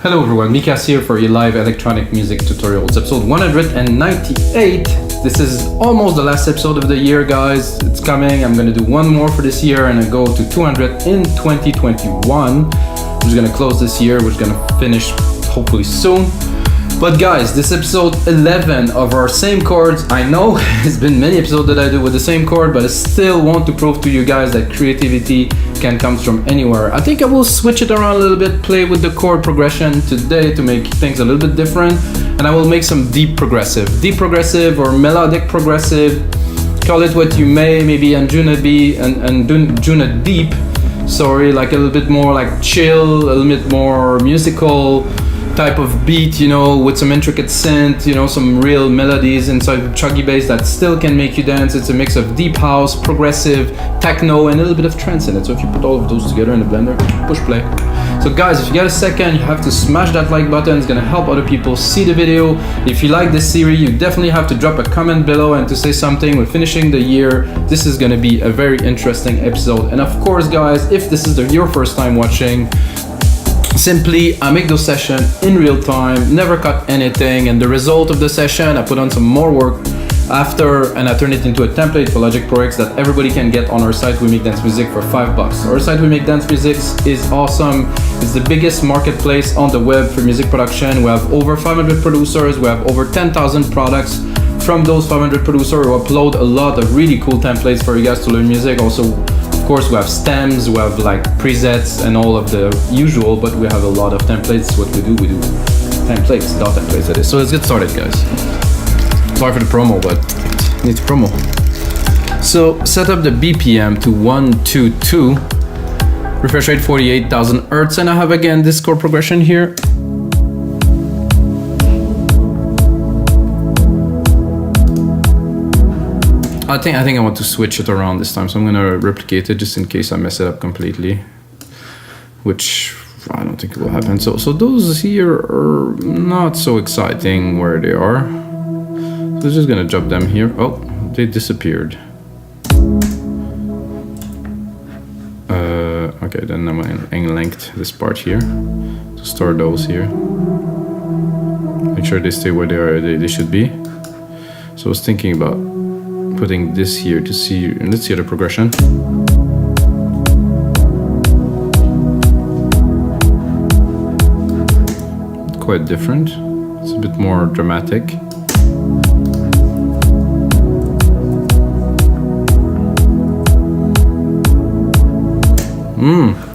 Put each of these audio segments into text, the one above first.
Hello everyone, Mikas here for your live electronic music tutorials, episode 198. This is almost the last episode of the year, guys. It's coming. I'm gonna do one more for this year and I go to 200 in 2021. We're just gonna close this year. We're just gonna finish hopefully soon. But guys, this episode 11 of our same chords. I know it's been many episodes that I do with the same chord, but I still want to prove to you guys that creativity can come from anywhere. I think I will switch it around a little bit, play with the chord progression today to make things a little bit different, and I will make some deep progressive or melodic progressive. Call it what you may, maybe Anjunadeep, like a little bit more like chill, a little bit more musical type of beat, you know, with some intricate synth, you know, some real melodies inside the chuggy bass that still can make you dance. It's a mix of deep house, progressive, techno, and a little bit of trance in it. So if you put all of those together in the blender, push play. So guys, if you get a second, you have to smash that like button. It's gonna help other people see the video. If you like this series, you definitely have to drop a comment below and to say something. We're finishing the year. This is gonna be a very interesting episode. And of course, guys, if this is your first time watching, simply I make those sessions in real time, never cut anything, and the result of the session I put on some more work after and I turn it into a template for Logic Pro X that everybody can get on our site. We make dance music for $5. Our site We Make Dance Music is awesome. It's the biggest marketplace on the web for music production. We have over 500 producers, we have over 10,000 products. From those 500 producers, we upload a lot of really cool templates for you guys to learn music. Also, of course, we have stems, we have like presets and all of the usual, but we have a lot of templates. What we do templates, dot templates that is. So let's get started, guys. Sorry for the promo, but it needs promo. So set up the BPM to 122, refresh rate 48,000 Hertz, and I have again this chord progression here. I think I want to switch it around this time, so I'm gonna replicate it just in case I mess it up completely, which I don't think will happen. So those here are not so exciting where they are. So I'm just gonna drop them here. Oh, they disappeared. Okay, then I'm gonna length this part here to store those here. Make sure they stay where they should be. So I was thinking about putting this here to see, and let's see the progression. Quite different. It's a bit more dramatic.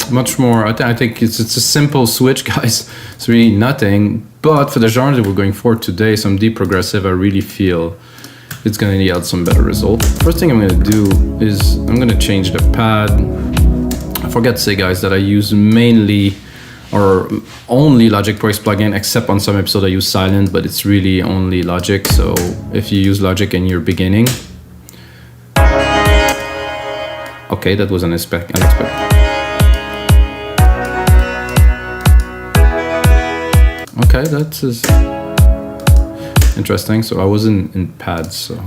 Much more. I think it's a simple switch, guys. It's really nothing. But for the genre that we're going for today, some deep progressive, I really feel it's gonna yield some better result. First thing I'm gonna do is I'm gonna change the pad. I forgot to say, guys, that I use mainly or only Logic Pro X plugin, except on some episodes I use Silent, but it's really only Logic. So if you use Logic and you're beginning, okay, that was unexpected. Okay, that is interesting. So I was in pads, so.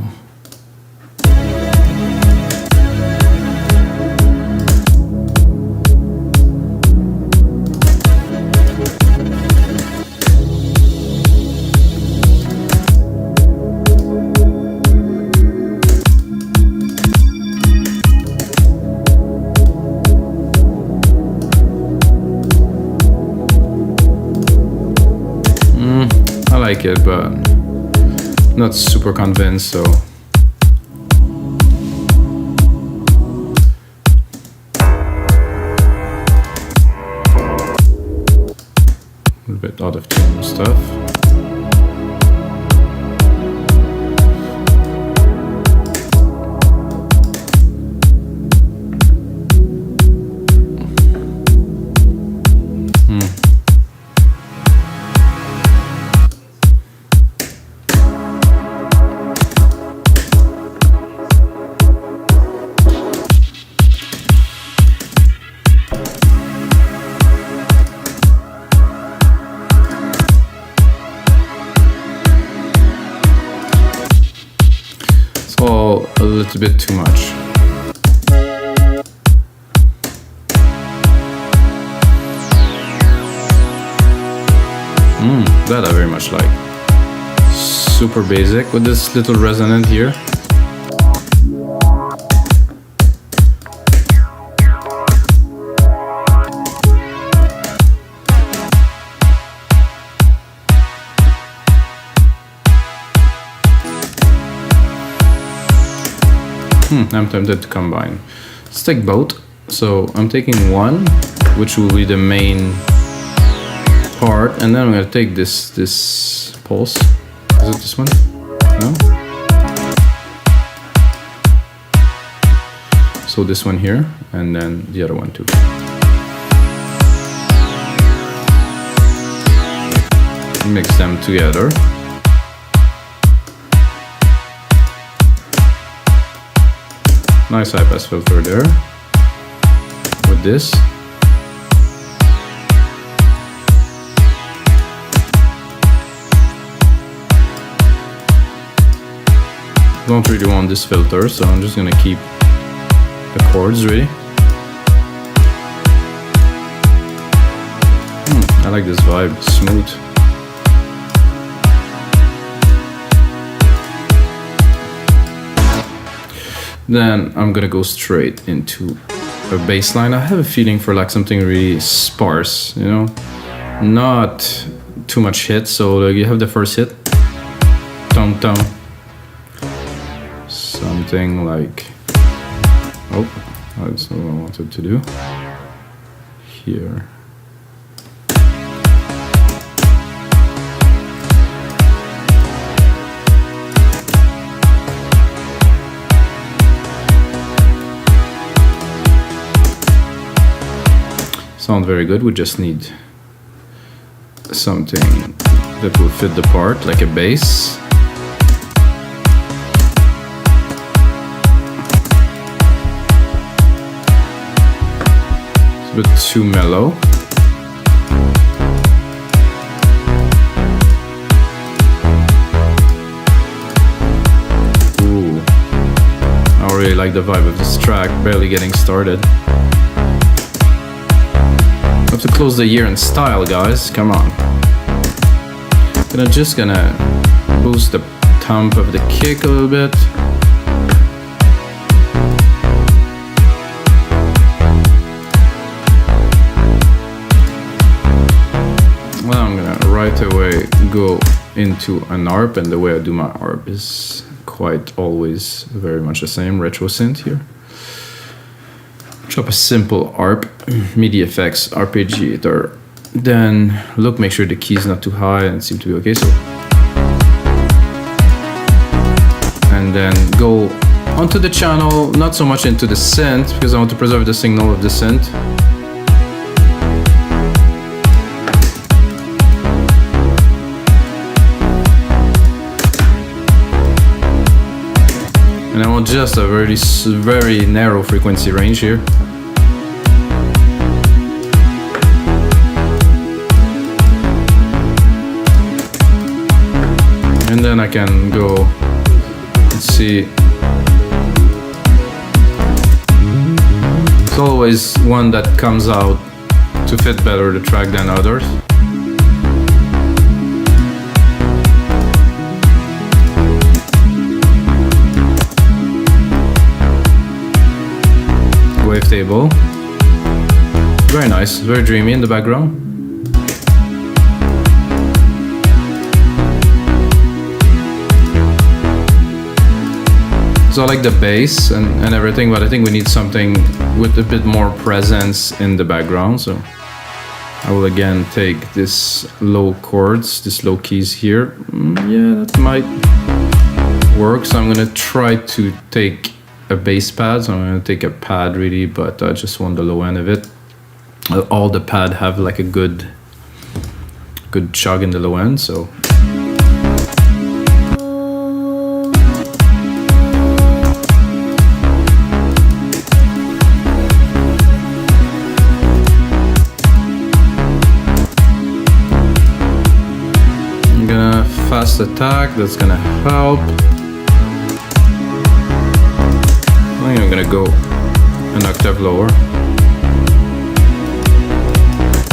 I like it, but not super convinced, so. A little bit out of tune stuff. A little bit too much. That I very much like. Super basic with this little resonant here. I'm tempted to combine. Let's take both. So I'm taking one, which will be the main part, and then I'm gonna take this pulse. Is it this one? No? So this one here, and then the other one too. Mix them together. Nice high pass filter there with this. Don't really want this filter, so I'm just gonna keep the chords ready. I like this vibe, smooth. Then I'm gonna go straight into a bass line. I have a feeling for like something really sparse, you know, not too much hit. So like you have the first hit, tom tom, something like, oh, that's not what I wanted to do here. Sound very good. We just need something that will fit the part, like a bass. It's a bit too mellow. Ooh, I really like the vibe of this track. Barely getting started. To close the year in style, guys, come on. Just gonna boost the thump of the kick a little bit. Well, I'm gonna right away go into an arp, and the way I do my arp is quite always very much the same. Retro synth here. Drop a simple arp, MIDI effects, arpeggiator. Then look, make sure the key is not too high and seem to be okay. So, and then go onto the channel, not so much into the synth because I want to preserve the signal of the synth. And I want just a very narrow frequency range here. And then I can go, let's see. It's always one that comes out to fit better the track than others. Wavetable. Very nice, very dreamy in the background. So I like the bass and everything, but I think we need something with a bit more presence in the background. So I will again take this low chords, this low keys here. Yeah, that might work. So I'm gonna try to take a bass pad. So I'm gonna take a pad really, but I just want the low end of it. All the pad have like a good chug in the low end. So fast attack, that's gonna help. I think I'm gonna go an octave lower.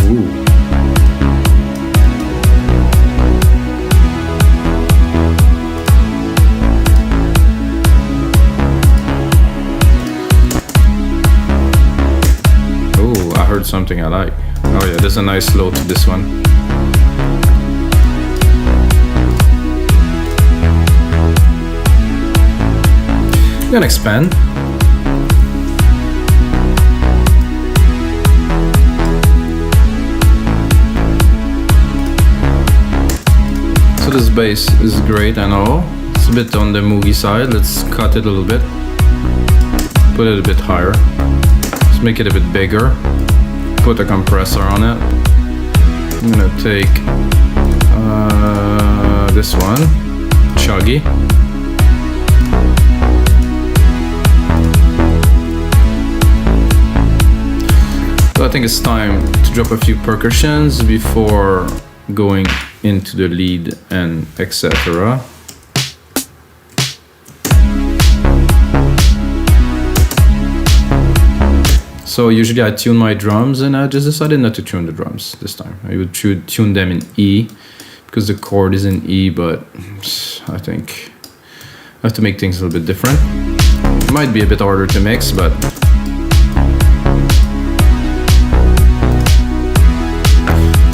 Ooh. something I like. Oh yeah, there's a nice low to this one. I'm gonna expand. So this bass is great, I know. It's a bit on the moogie side. Let's cut it a little bit. Put it a bit higher. Let's make it a bit bigger. Put a compressor on it. I'm gonna take this one, Chuggy. So I think it's time to drop a few percussions before going into the lead and etc. So usually I tune my drums, and I just decided not to tune the drums this time. I would tune them in E because the chord is in E, but I think I have to make things a little bit different. It might be a bit harder to mix, but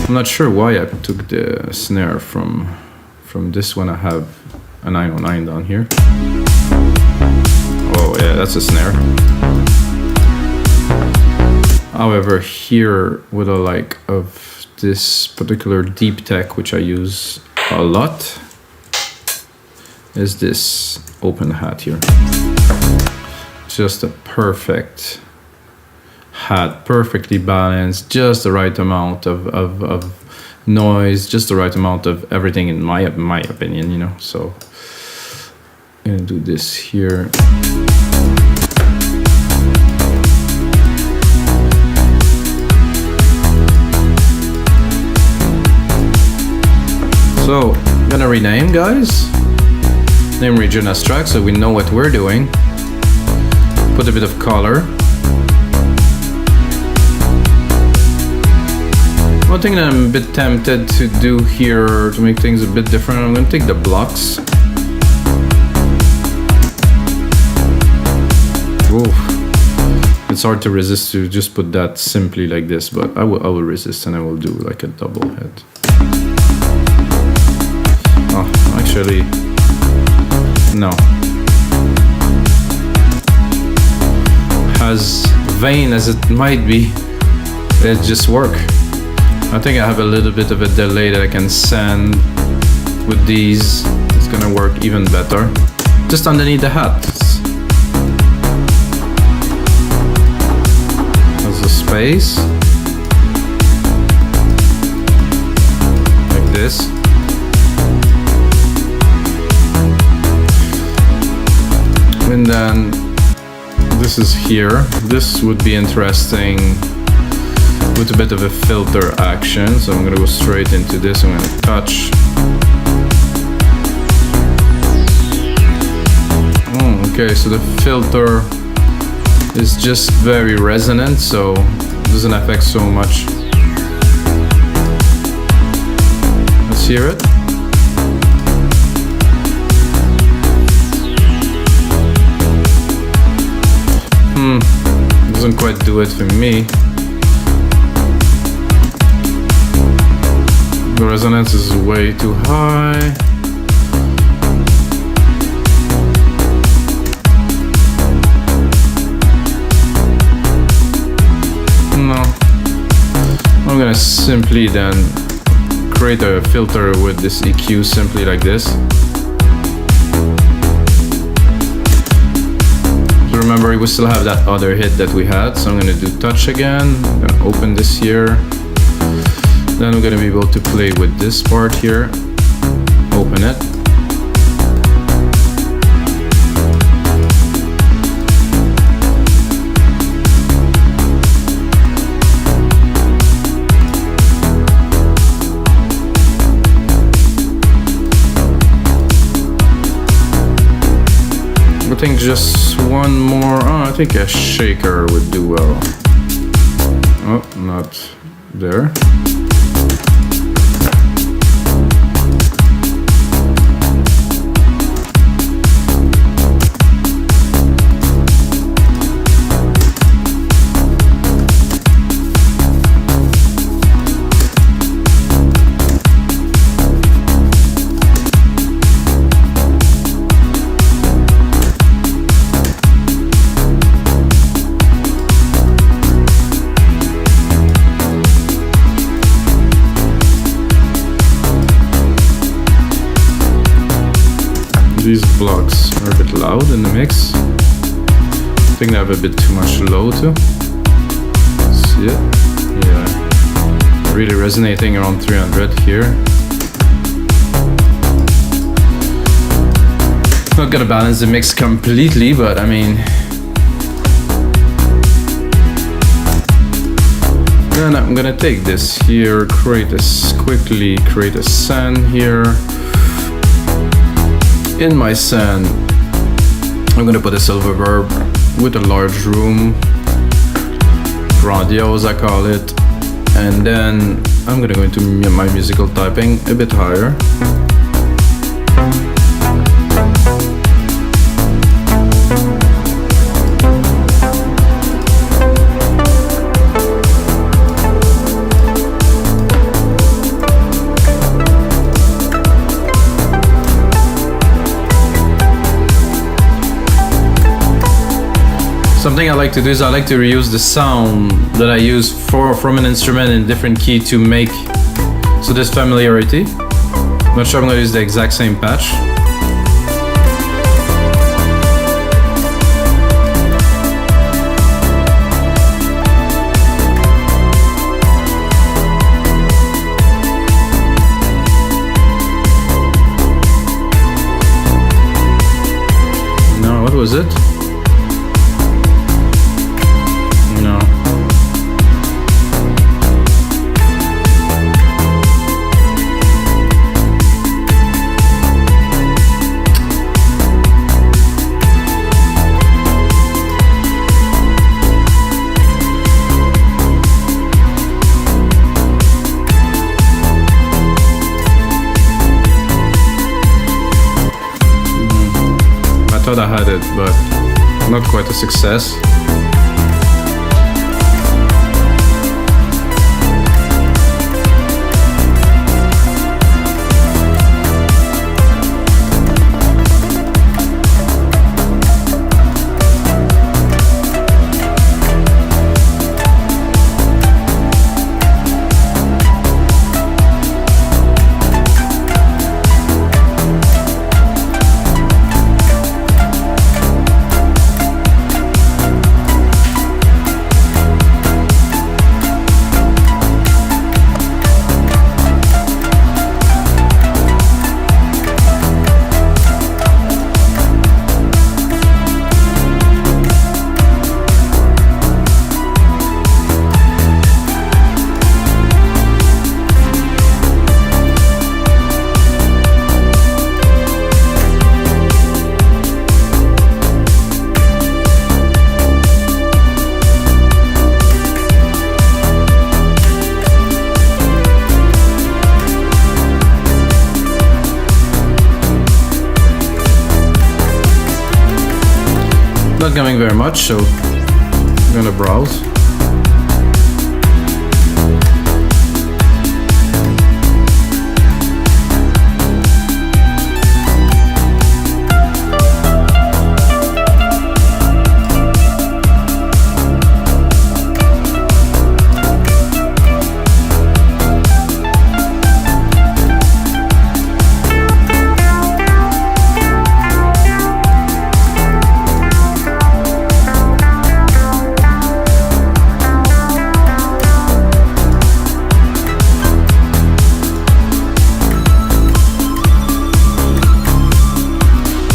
I'm not sure why I took the snare from this one. I have a 909 down here. Oh yeah, that's a snare. However, here with a like of this particular deep tech, which I use a lot, is this open hat here. Just a perfect hat, perfectly balanced, just the right amount of noise, just the right amount of everything in my opinion, you know. So I'm gonna do this here. So I'm gonna rename, guys. Name region as track so we know what we're doing. Put a bit of color. One thing that I'm a bit tempted to do here to make things a bit different, I'm going to take the blocks. Ooh. It's hard to resist to just put that simply like this, but I will resist, and I will do like a double head. Oh, actually, no. As vain as it might be, it just works. I think I have a little bit of a delay that I can send with these. It's gonna work even better. Just underneath the hat. There's a space. Like this. And then this is here. This would be interesting with a bit of a filter action. So I'm gonna go straight into this. I'm gonna touch. Okay, so the filter is just very resonant, so it doesn't affect so much. Let's hear it. Doesn't quite do it for me. The resonance is way too high. No. I'm gonna simply then create a filter with this EQ simply like this. So remember, we still have that other hit that we had, so I'm gonna do touch again. I'm gonna open this here. Then we're gonna be able to play with this part here. Open it. I think just one more. Oh, I think a shaker would do well. Oh, not there. These blocks are a bit loud in the mix. I think they have a bit too much low too. See it? Yeah. Really resonating around 300 here. Not gonna balance the mix completely, but I mean. Then I'm gonna take this here, quickly create a sand here. In my sand, I'm gonna put a silver verb with a large room, grandiose I call it, and then I'm gonna go into my musical typing a bit higher. Something I like to do is I like to reuse the sound that I use from an instrument in different key to make, so there's familiarity. I'm not sure I'm gonna use the exact same patch. No, what was it? I thought I had it, but not quite a success. Not coming very much, so I'm gonna browse.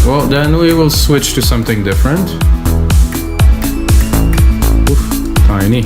Well, then we will switch to something different. Oof, tiny.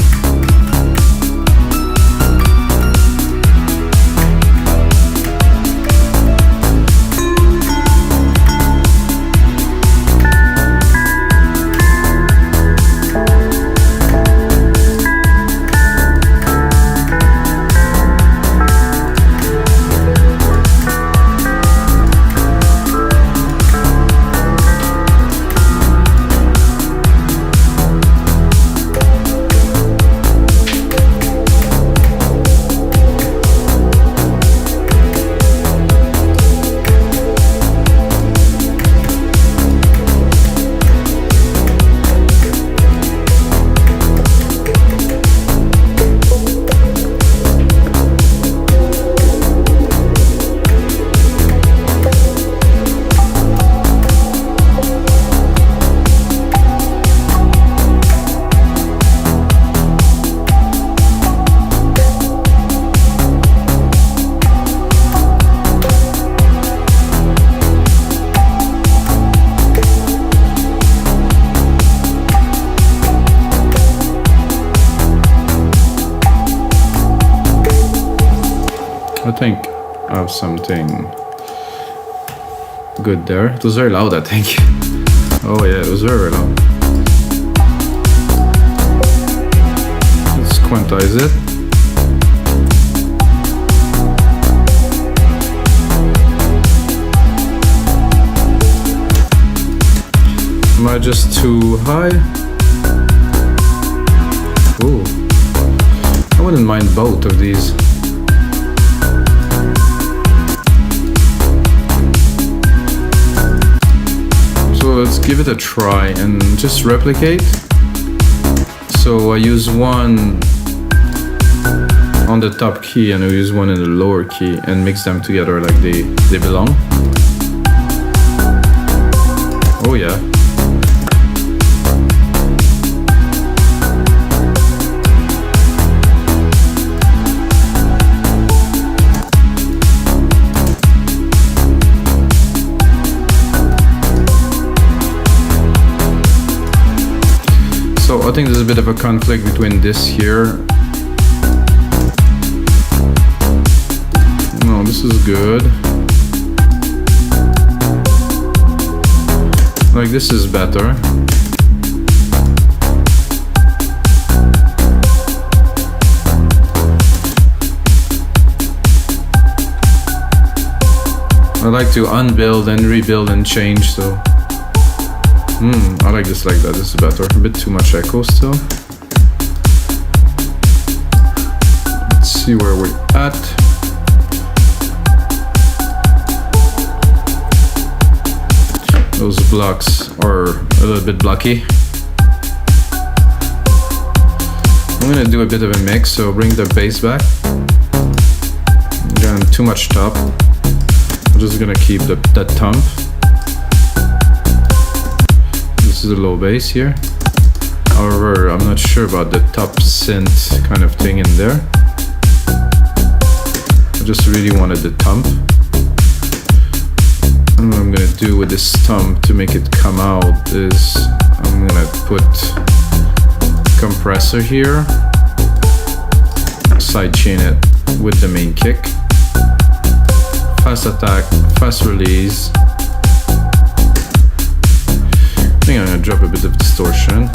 I think I have something good there. It was very loud, I think. Oh yeah, it was very loud. Let's quantize it. Am I just too high? Ooh. I wouldn't mind both of these. So let's give it a try and just replicate. So I use one on the top key and I use one in the lower key and mix them together like they belong. Oh yeah. So I think there's a bit of a conflict between this here. No, this is good. Like this is better. I like to unbuild and rebuild and change, so I like this like that. This is better. A bit too much echo still. Let's see where we're at. Those blocks are a little bit blocky. I'm gonna do a bit of a mix, so bring the bass back. Again, too much top. I'm just gonna keep that thump. This is a low bass here. However, I'm not sure about the top synth kind of thing in there. I just really wanted the thump. And what I'm gonna do with this thump to make it come out is I'm gonna put compressor here, side chain it with the main kick, fast attack, fast release. I think I'm gonna drop a bit of distortion,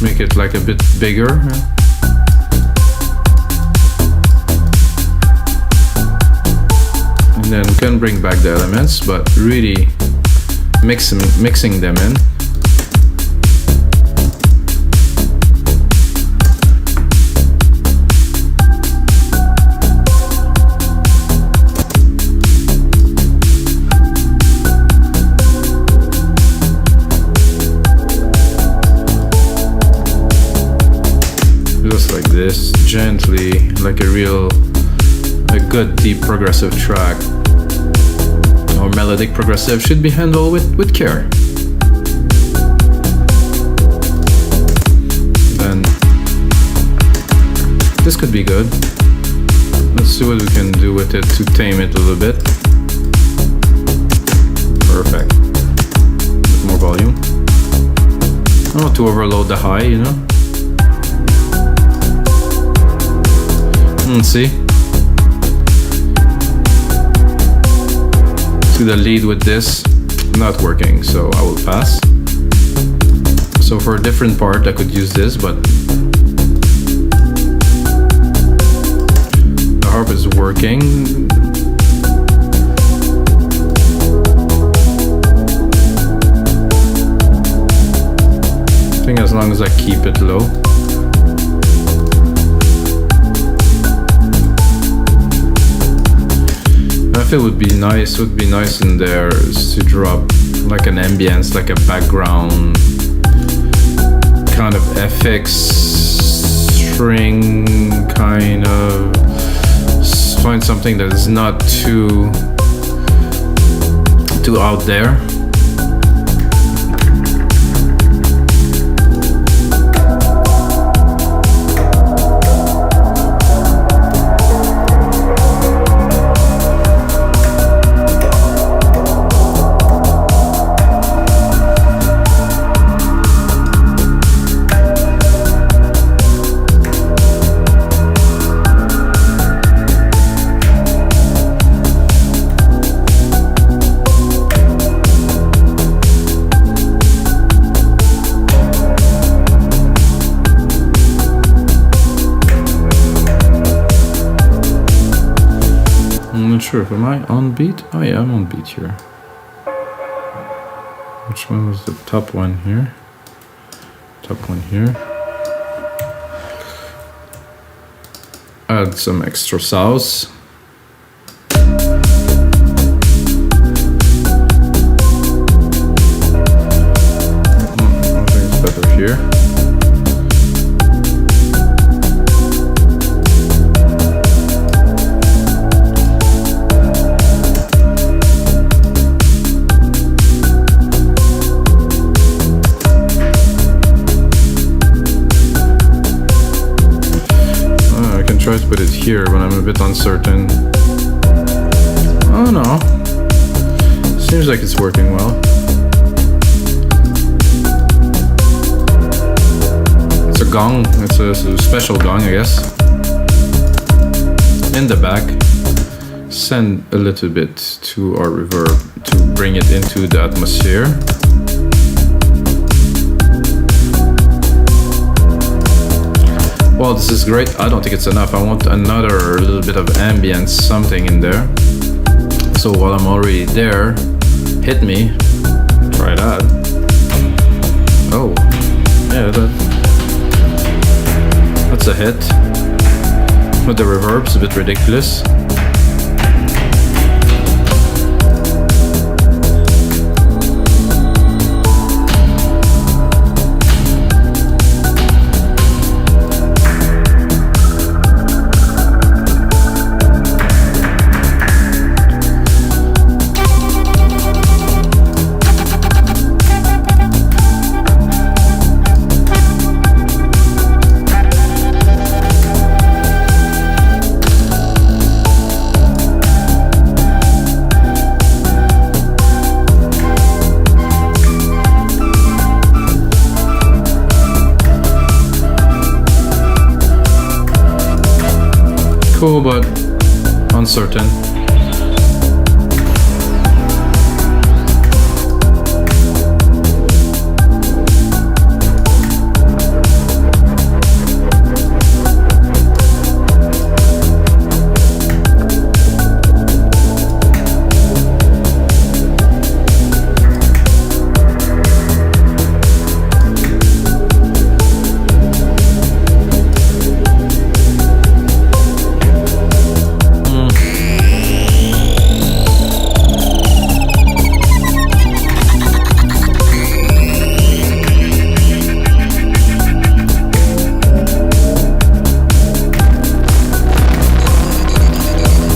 make it like a bit bigger. And then we can bring back the elements, but really mixing them in. Just like this, gently, like a good deep progressive track or melodic progressive should be handled with care. Then this could be good. Let's see what we can do with it to tame it a little bit. Perfect. A bit more volume. Not to overload the high, you know. See the lead with this not working, so I will pass. So for a different part I could use this, but the harp is working. I think as long as I keep it low. It would be nice in there is to drop like an ambience, like a background kind of FX string kind of, find something that is not too out there. I'm not sure. Am I on beat? Oh yeah, I'm on beat here. Which one was the top one here? Top one here. Add some extra sauce. I think it's better here. Try to put it here when I'm a bit uncertain. Oh no, seems like it's working well. It's a gong, it's a special gong, I guess. In the back, send a little bit to our reverb to bring it into the atmosphere. Well, this is great. I don't think it's enough. I want another little bit of ambience, something in there. So while I'm already there, hit me. Try that. Oh, yeah, that's a hit. But the reverb's a bit ridiculous. Cool, but uncertain.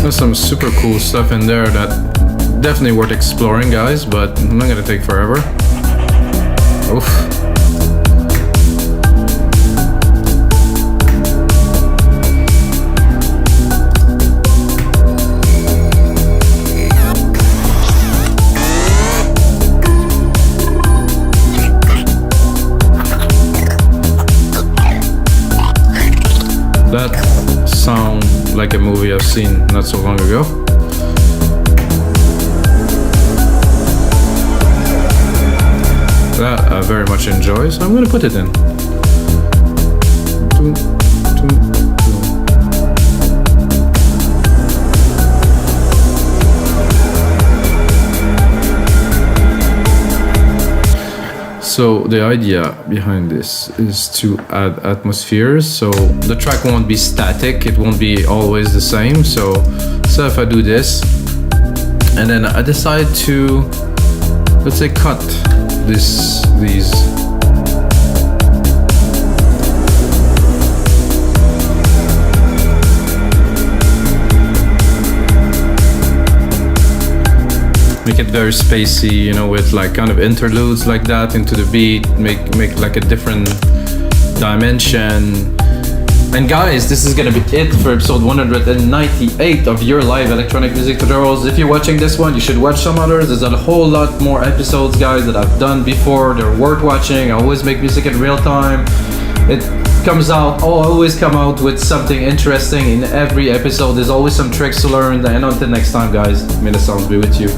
There's some super cool stuff in there that definitely worth exploring, guys, but I'm not gonna take forever. Oof. That sound like a movie I've seen not so long ago. That I very much enjoy, so I'm gonna put it in. So the idea behind this is to add atmospheres, so the track won't be static, it won't be always the same. So if I do this, and then I decide to, let's say, cut these. Make it very spacey, you know, with like kind of interludes like that into the beat, make like a different dimension. And guys, this is gonna be it for episode 198 of your live electronic music tutorials. If you're watching this one, you should watch some others. There's a whole lot more episodes, guys, that I've done before. They're worth watching. I always make music in real time. It comes out, I'll always come out with something interesting in every episode. There's always some tricks to learn. And until next time, guys, may the sounds be with you.